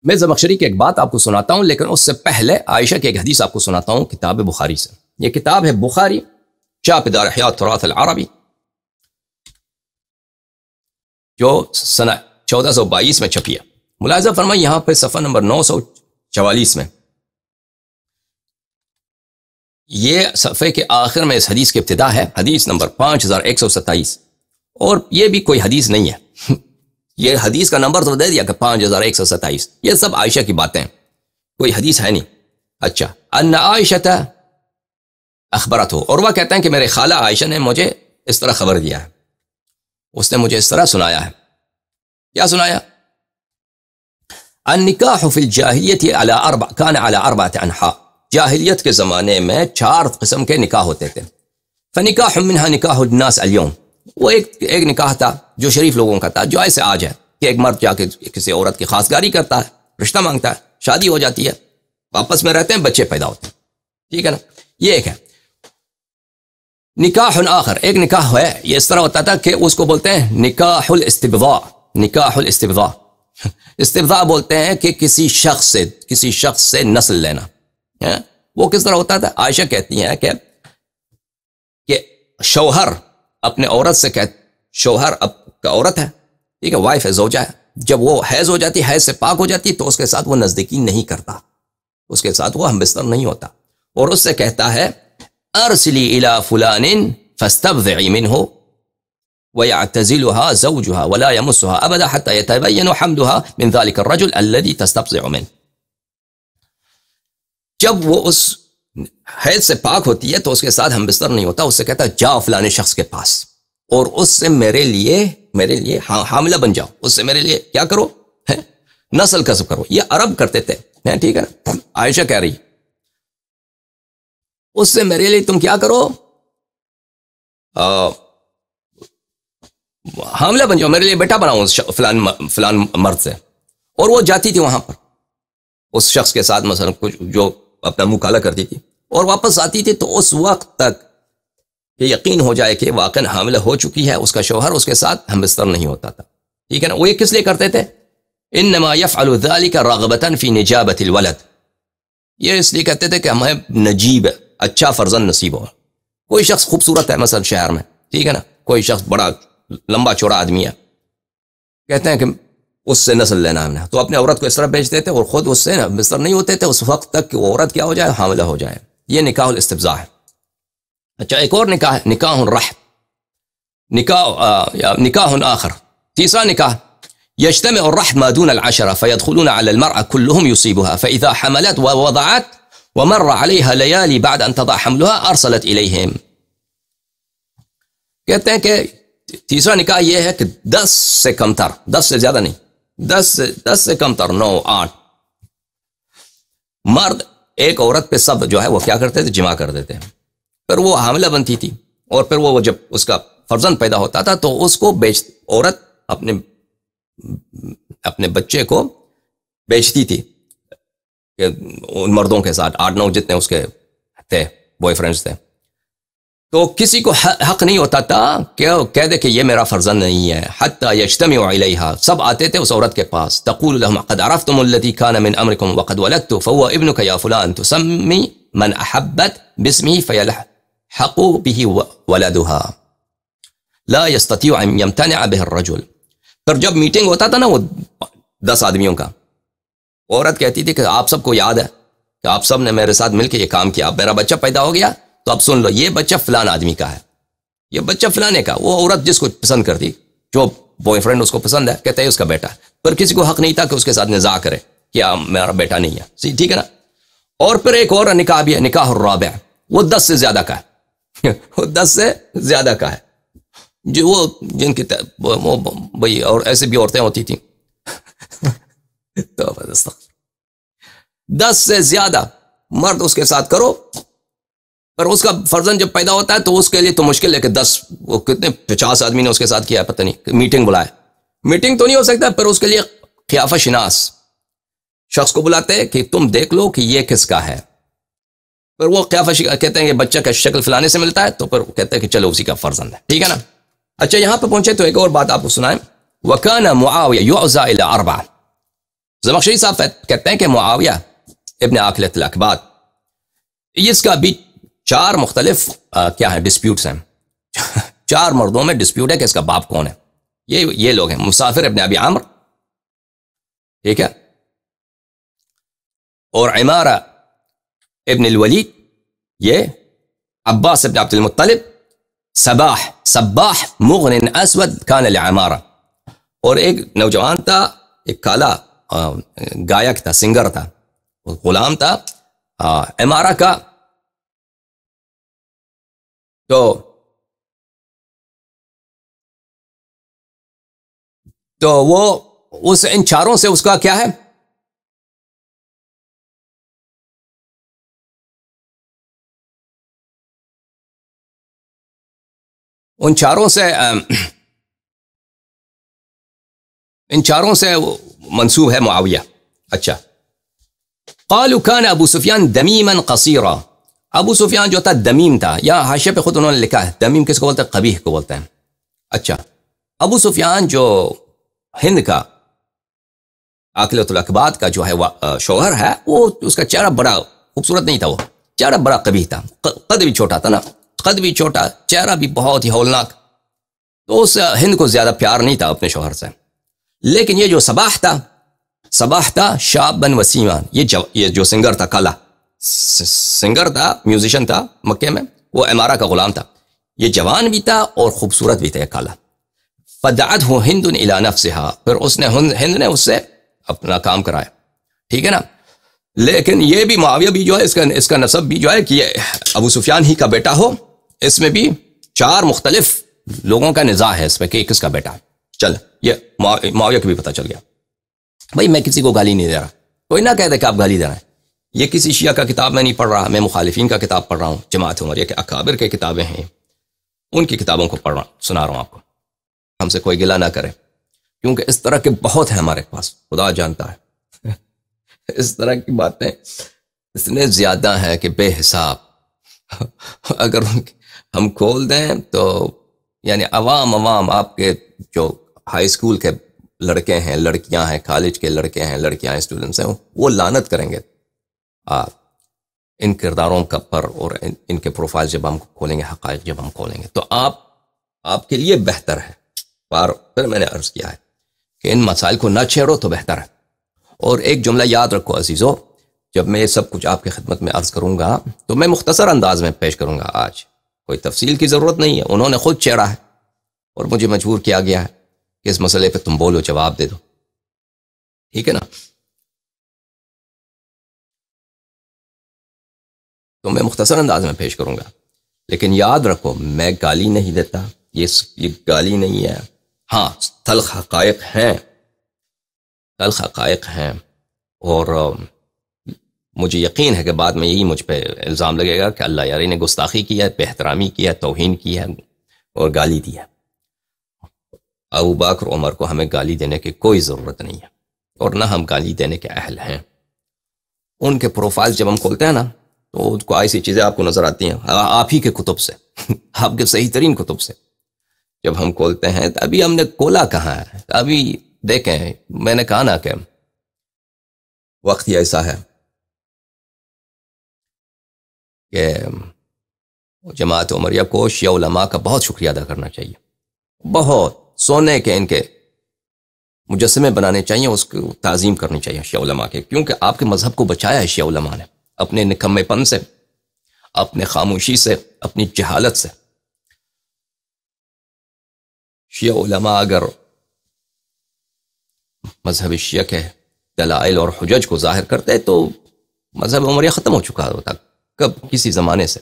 میں زمخشری کی ایک بات آپ کو سناتا ہوں، لیکن اس سے پہلے عائشہ کی ایک حدیث آپ کو سناتا ہوں کتاب بخاری سے۔ یہ کتاب ہے بخاری، چاپ دار احیاء التراث العربی، جو سنہ 1422 میں چھپی ہے۔ ملاحظہ فرمائیں یہاں پہ صفحہ نمبر 944 میں، یہ صفحے کے آخر میں اس حدیث کی ابتدا ہے، حدیث نمبر 5127، اور یہ بھی کوئی حدیث نہیں ہے، یہ حدیث کا نمبر تو دے دیا کہ 5127، یہ سب عائشہ کی باتیں ہیں، کوئی حدیث ہے نہیں۔ اچھا، ان عائشہ اخبرت ہو، اور وہ کہتے ہیں کہ میرے خالہ عائشہ نے مجھے اس طرح خبر دیا ہے، اس نے مجھے اس طرح سنایا ہے۔ کیا سنایا؟ النکاح فی الجاہلیت کان علی 4 انحاء، جاہلیت کے زمانے میں 4 قسم کے نکاح ہوتے تھے۔ فنکاح منہا نکاح الناس اليوم، وہ ایک نکاح تھا جو شریف لوگوں کا تھا، جو ایسے آج ہے کہ ایک مرد جا کے کسی عورت کی خواستگاری کرتا ہے، رشتہ مانگتا ہے، شادی ہو جاتی ہے، آپس میں رہتے ہیں، بچے پیدا ہوتے ہیں، ٹھیک ہے نا، یہ ایک ہے۔ نکاح آخر، ایک نکاح ہے، یہ اس طرح ہوتا تھا کہ اس کو بولتے ہیں نکاح الاستبضاء، نکاح الاستبضاء، استبضاء بولتے ہیں کہ کسی شخص سے نسل لینا۔ وہ کس طرح ہوتا تھا؟ عائشہ کہتی ہیں کہ شوہر اپنے عورت سے شوہر کا عورت ہے، ٹھیک ہے، وائف ہے، زوجہ ہے، جب وہ حیض ہو جاتی، حیض سے پاک ہو جاتی، تو اس کے ساتھ وہ نزدیکی نہیں کرتا، اس کے ساتھ وہ ہم بستر نہیں ہوتا، اور اس سے کہتا ہے ارسلی الی فلان فاستبضعی منہ ويعتزلها زوجها ولا يمسها ابدا حتى يتبين حملها من ذلك الرجل الذي تستبضع منه۔ جب وہ اس حیض سے پاک ہوتی ہے تو اس کے ساتھ ہم بستر نہیں ہوتا، اس سے کہتا ہے جاؤ فلانے شخص کے پاس اور اس سے میرے لیے حاملہ بن جاؤ، اس سے میرے لیے کیا کرو، نسل کسب کرو۔ یہ عرب کرتے تھے، ٹھیک ہے نا، عائشہ کہہ رہی اس سے میرے لیے تم کیا کرو، حاملہ بن جاؤ، میرے لیے بیٹا بناؤ فلان مرد سے۔ اور وہ جاتی تھی وہاں پر اس شخص کے ساتھ، مثلا کچھ جو اپنا منہ کالا کرتی تھی، اور واپس آتی تھی تو اس وقت تک یہ یقین ہو جائے کہ واقعا حاملہ ہو چکی ہے، اس کا شوہر اس کے ساتھ ہم بستر نہیں ہوتا تھا، ٹھیک ہے نا۔ وہ یہ کس لیے کرتے تھے؟ انما يفعل ذلك رغبة في نجابة الولد، یہ اس لیے کہتے تھے کہ ہمیں نجیب اچھا فرزند نصیب ہو۔ کوئی شخص خوبصورت ہے مثلا شہر میں، ٹھیک ہے نا، کوئی شخص بڑا لمبا چوڑا آدمی ہے، کہتے ہیں کہ اس سے نسل لینا ہم نے، تو اپنے عورت کو اس طرح بیچ دیتے اور خود اس سے بستر نہیں ہوتے تھے اس وقت تک کہ وہ عورت کیا ہو جائے، حاملہ ہو جائے۔ یہ نکاح الاستبضاء ہے۔ اچھا، ایک اور نکاح ہے، نکاح الرحم، نکاح آخر، تیسرا نکاح، يجتمع الرحم ما دون العشرة فيدخلون على المرأة كلهم يصيبها فإذا حملت ووضعت ومر عليها ليالي بعد أن تضع حملها أرسلت إليهم۔ کہتے ہیں کہ تیسرا نکاح یہ ہے کہ 10 سے کم تر، 10 سے زیادہ نہیں، 10 سے کم تر، 9 8 مرد ایک عورت پہ سب جو ہے وہ کیا کرتے تھے، جمع کر دیتے ہیں، پھر وہ حاملہ بنتی تھی، اور پھر وہ جب اس کا فرزند پیدا ہوتا تھا تو اس کو عورت اپنے بچے کو بیچتی تھی کہ ان مردوں کے ساتھ، 8 9 جتنے اس کے تھے بوائے فرینڈز تھے، تو کسی کو حق نہیں ہوتا تھا کہ کہہ دے کہ یہ میرا فرزند نہیں ہے، حتی یجتمع علیہا، سب آتے تھے اس عورت کے پاس، تقول لهم قد عرفتم الذي كان من امركم وقد ولدت فهو ابنك يا فلان، تسمي من احبت باسمه فيلحق به ولدها لا يستطيع ان يمتنع به الرجل۔ پھر جب میٹنگ ہوتا تھا نا وہ 10 آدمیوں کا، عورت کہتی تھی کہ آپ سب کو یاد ہے کہ آپ سب نے میرے ساتھ مل کے یہ کام کیا، اب میرا بچہ پیدا ہو گیا تو اب سن لو، یہ بچہ فلان آدمی کا ہے، یہ بچہ فلانے کا۔ وہ عورت جس کو پسند کرتی، جو بوائے فرینڈ اس کو پسند ہے، کہتے ہیں اس کا بیٹا ہے، پر کسی کو حق نہیں تھا کہ اس کے ساتھ نزاع کرے کہ میرا بیٹا نہیں ہے، ٹھیک ہے نا۔ اور پھر ایک اور نکاح بھی ہے، نکاح الرابع، وہ 10 سے زیادہ کا ہے، وہ 10 سے زیادہ کا ہے، جو وہ جن کی بھائی، اور ایسے بھی عورتیں ہوتی تھیں 10 سے زیادہ مرد اس کے ساتھ کرو، پر اس کا فرزند جب پیدا ہوتا ہے تو اس کے لیے تو مشکل ہے کہ 10 وہ کتنے 50 آدمی نے اس کے ساتھ کیا ہے، پتہ نہیں، میٹنگ بلائے، میٹنگ تو نہیں ہو سکتا، پر اس کے لیے قیافہ شناس شخص کو بلاتے ہیں کہ تم دیکھ لو کہ یہ کس کا ہے، پر وہ قیافہ کہتے ہیں کہ بچہ کا شکل فلانے سے ملتا ہے، تو پھر کہتے ہیں کہ چلو اسی کا فرزند ہے، ٹھیک ہے نا۔ اچھا، یہاں پہ پہنچے تو ایک اور بات آپ کو سنائیں، وَكَانَ مُعَاوِيَةُ يُعْزَى إِلَىٰ 4، زمخشری صاحب کہتے ہیں کہ معاویہ ابن عاقلۃ الاکباد اس کا بھی 4 مختلف کیا ہے ڈسپیوٹس ہیں. 4 مردوں میں ڈسپیوٹ ہے کہ اس کا باپ کون ہے. یہ لوگ ہیں مسافر ابن ابی عامر، ٹھیک ہے، اور عمارہ ابن الولید، یہ عباس ابن عبد المطلب، سباح مغن اسود کان لعمارہ، اور ایک نوجوان تھا، ایک کالا گائک تھا، سنگر تھا، غلام تھا عمارہ کا. تو وہ ان 4 سے اس کا کیا ہے، ان چاروں سے منسوب ہے معاویہ. اچھا، قالوا كان ابو سفیان دمیما قصیرا. ابو سفیان جو تھا دمیم تھا، یا حاشیے پہ خود انہوں نے لکھا ہے دمیم کس کو بولتے ہیں؟ قبیح کو بولتے ہیں. اچھا، ابو سفیان جو ہند کا عاقلۃ الاکباد کا جو ہے شوہر ہے، وہ اس کا چہرہ بڑا خوبصورت نہیں تھا، وہ چہرہ بڑا قبیح تھا، قد بھی چھوٹا تھا نا، قد بھی چھوٹا، چہرہ بھی بہت ہی ہولناک. تو اس ہند کو زیادہ پیار نہیں تھا اپنے شوہر سے. لیکن یہ جو صباح تھا شابن وسیمان، یہ جو سنگر تھا، کالا سنگر تھا، میوزیشن تھا مکے میں، وہ عمارہ کا غلام تھا، یہ جوان بھی تھا اور خوبصورت بھی تھا، کالا. فدعته ہند الى نفسها، پھر اس نے ہند نے اس سے اپنا کام کرایا، ٹھیک ہے نا. لیکن یہ بھی معاویہ بھی جو ہے اس کا نسب بھی جو ہے کہ یہ ابو سفیان ہی کا بیٹا ہو، اس میں بھی 4 مختلف لوگوں کا نزاع ہے اس پہ کہ کس کا بیٹا ہے. چل، یہ معاویہ کو بھی پتہ چل گیا. بھائی میں کسی کو گالی نہیں دے رہا، کوئی نہ کہہ دے کہ آپ گالی دے رہے ہیں. یہ کسی شیعہ کا کتاب میں نہیں پڑھ رہا، میں مخالفین کا کتاب پڑھ رہا ہوں، جماعت عمریہ کے اکابر کے کتابیں ہیں، ان کی کتابوں کو پڑھ رہا ہوں، سنا رہا ہوں آپ کو. ہم سے کوئی گلہ نہ کرے، کیونکہ اس طرح کے بہت ہیں ہمارے پاس، خدا جانتا ہے. اس طرح کی باتیں اتنے زیادہ ہیں کہ بے حساب. اگر ہم کھول دیں تو یعنی عوام آپ کے جو ہائی اسکول کے لڑکے ہیں، لڑکیاں ہیں، کالج کے لڑکے ہیں، لڑکیاں ہیں، اسٹوڈنٹس ہیں، وہ لعنت کریں گے ان کرداروں کا پر، اور ان کے پروفائل جب ہم کھولیں گے، حقائق جب ہم کھولیں گے، تو آپ کے لیے بہتر ہے. پھر میں نے عرض کیا ہے کہ ان مسائل کو نہ چھیڑو تو بہتر ہے. اور ایک جملہ یاد رکھو عزیزو، جب میں یہ سب کچھ آپ کی خدمت میں عرض کروں گا تو میں مختصر انداز میں پیش کروں گا. آج کوئی تفصیل کی ضرورت نہیں ہے، انہوں نے خود چھیڑا ہے اور مجھے مجبور کیا گیا ہے کہ اس مسئلے پہ تم بولو، جواب دے دو، ٹھیک ہے نا. تو میں مختصر انداز میں پیش کروں گا، لیکن یاد رکھو میں گالی نہیں دیتا، یہ گالی نہیں ہے. ہاں، تلخ حقائق ہیں، اور مجھے یقین ہے کہ بعد میں یہی مجھ پہ الزام لگے گا کہ اللہ یاری نے گستاخی کی ہے، بے احترامی کی ہے، توہین کی ہے اور گالی دی ہے. ابو بکر عمر کو ہمیں گالی دینے کی کوئی ضرورت نہیں ہے، اور نہ ہم گالی دینے کے اہل ہیں. ان کے پروفائل جب ہم کھولتے ہیں نا تو ان کو ایسی چیزیں آپ کو نظر آتی ہیں آپ ہی کے کتب سے، آپ کے صحیح ترین کتب سے جب ہم کھولتے ہیں. تو ابھی ہم نے کھولا کہاں ہے، ابھی دیکھیں، میں نے کہا نا کہ وقت ہی ایسا ہے کہ جماعت عمریہ کو شیعہ علماء کا بہت شکریہ ادا کرنا چاہیے. بہت سونے کے ان کے مجسمے بنانے چاہیے، اس کو تعظیم کرنی چاہیے شیعہ علماء کے، کیونکہ آپ کے مذہب کو بچایا ہے شیعہ علماء نے، اپنے نکمے پن سے، اپنے خاموشی سے، اپنی جہالت سے. شیعہ علماء اگر مذہب شیعہ کے دلائل اور حجج کو ظاہر کرتے تو مذہب عمریہ ختم ہو چکا ہوتا کب، کسی زمانے سے.